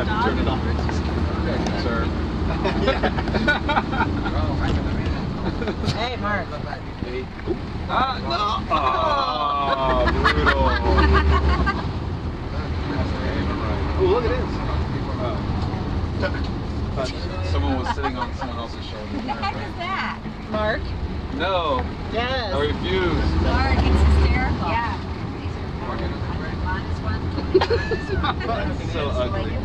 have you turn it off. Sir. Hey, Mark. Hey. Ah, no! Oh, brutal. Oh, look at this. Someone was sitting on someone else's shoulder. What the heck is that? Mark? No. Yes. I refuse. Mark, it's hysterical. Yeah. These are So ugly.